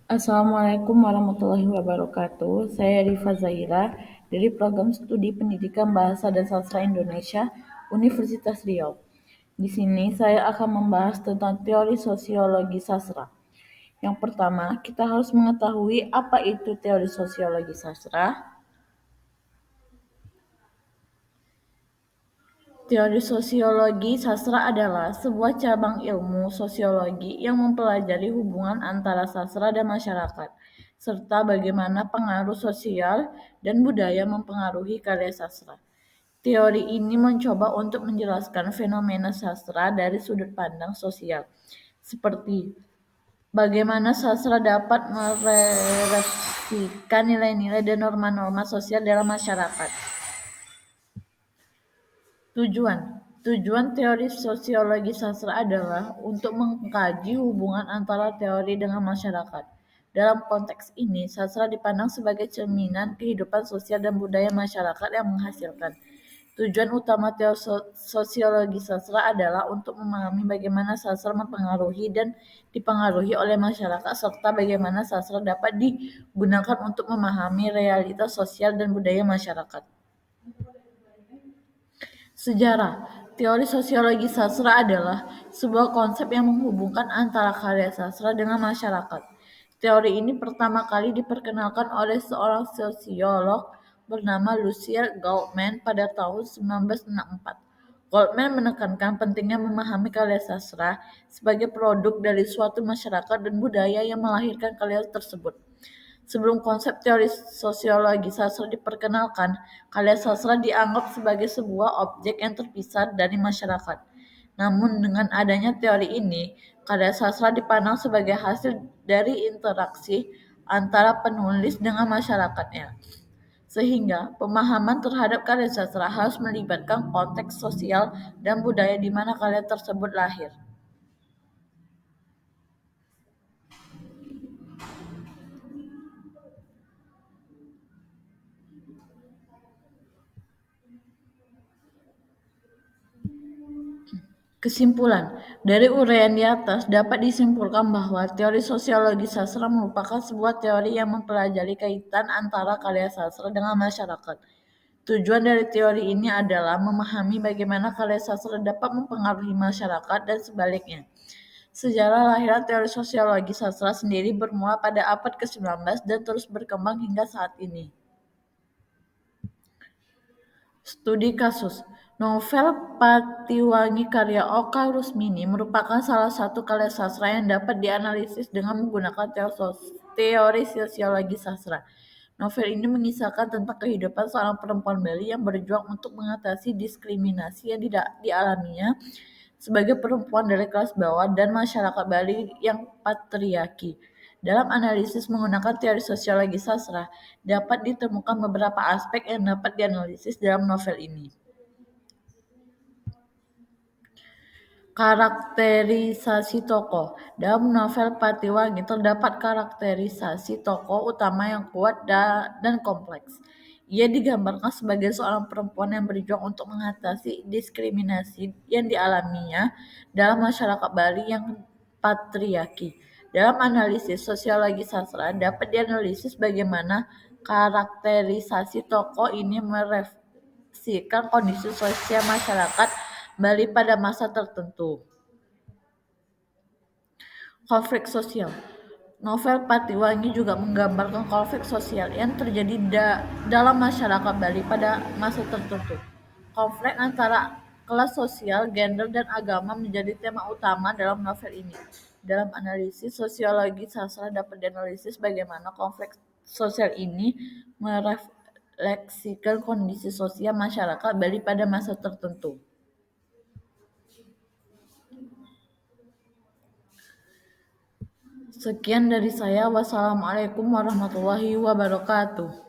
Assalamualaikum warahmatullahi wabarakatuh. Saya Rifa Zaira dari Program Studi Pendidikan Bahasa dan Sastra Indonesia, Universitas Riau. Di sini saya akan membahas tentang teori sosiologi sastra. Yang pertama, kita harus mengetahui apa itu teori sosiologi sastra. Teori sosiologi sastra adalah sebuah cabang ilmu sosiologi yang mempelajari hubungan antara sastra dan masyarakat, serta bagaimana pengaruh sosial dan budaya mempengaruhi karya sastra. Teori ini mencoba untuk menjelaskan fenomena sastra dari sudut pandang sosial, seperti bagaimana sastra dapat merefleksikan nilai-nilai dan norma-norma sosial dalam masyarakat. Tujuan teori sosiologi sastra adalah untuk mengkaji hubungan antara teori dengan masyarakat. Dalam konteks ini, sastra dipandang sebagai cerminan kehidupan sosial dan budaya masyarakat yang menghasilkan. Tujuan utama teori sosiologi sastra adalah untuk memahami bagaimana sastra mempengaruhi dan dipengaruhi oleh masyarakat, serta bagaimana sastra dapat digunakan untuk memahami realitas sosial dan budaya masyarakat. Sejarah. Teori sosiologi sastra adalah sebuah konsep yang menghubungkan antara karya sastra dengan masyarakat. Teori ini pertama kali diperkenalkan oleh seorang sosiolog bernama Lucille Goldman pada tahun 1964. Goldman menekankan pentingnya memahami karya sastra sebagai produk dari suatu masyarakat dan budaya yang melahirkan karya tersebut. Sebelum konsep teori sosiologi sastra diperkenalkan, karya sastra dianggap sebagai sebuah objek yang terpisah dari masyarakat. Namun dengan adanya teori ini, karya sastra dipandang sebagai hasil dari interaksi antara penulis dengan masyarakatnya. Sehingga pemahaman terhadap karya sastra harus melibatkan konteks sosial dan budaya di mana karya tersebut lahir. Kesimpulan, dari uraian di atas dapat disimpulkan bahwa teori sosiologi sastra merupakan sebuah teori yang mempelajari kaitan antara karya sastra dengan masyarakat. Tujuan dari teori ini adalah memahami bagaimana karya sastra dapat mempengaruhi masyarakat dan sebaliknya. Sejarah lahiran teori sosiologi sastra sendiri bermula pada abad ke-19 dan terus berkembang hingga saat ini. Studi kasus. Novel Patiwangi karya Oka Rusmini merupakan salah satu karya sastra yang dapat dianalisis dengan menggunakan teori sosiologi sastra. Novel ini mengisahkan tentang kehidupan seorang perempuan Bali yang berjuang untuk mengatasi diskriminasi yang dialaminya sebagai perempuan dari kelas bawah dan masyarakat Bali yang patriarki. Dalam analisis menggunakan teori sosiologi sastra, dapat ditemukan beberapa aspek yang dapat dianalisis dalam novel ini. Karakterisasi tokoh. Dalam novel Patiwangi terdapat karakterisasi tokoh utama yang kuat dan kompleks. Ia digambarkan sebagai seorang perempuan yang berjuang untuk mengatasi diskriminasi yang dialaminya dalam masyarakat Bali yang patriarki. Dalam analisis sosiologi sastra dapat dianalisis bagaimana karakterisasi tokoh ini merefleksikan kondisi sosial masyarakat Bali pada masa tertentu. Konflik sosial. Novel Patiwangi juga menggambarkan konflik sosial yang terjadi dalam masyarakat Bali pada masa tertentu. Konflik antara kelas sosial, gender, dan agama menjadi tema utama dalam novel ini. Dalam analisis sosiologi sastra dapat dianalisis bagaimana konflik sosial ini merefleksikan kondisi sosial masyarakat Bali pada masa tertentu. Sekian dari saya. Wassalamualaikum warahmatullahi wabarakatuh.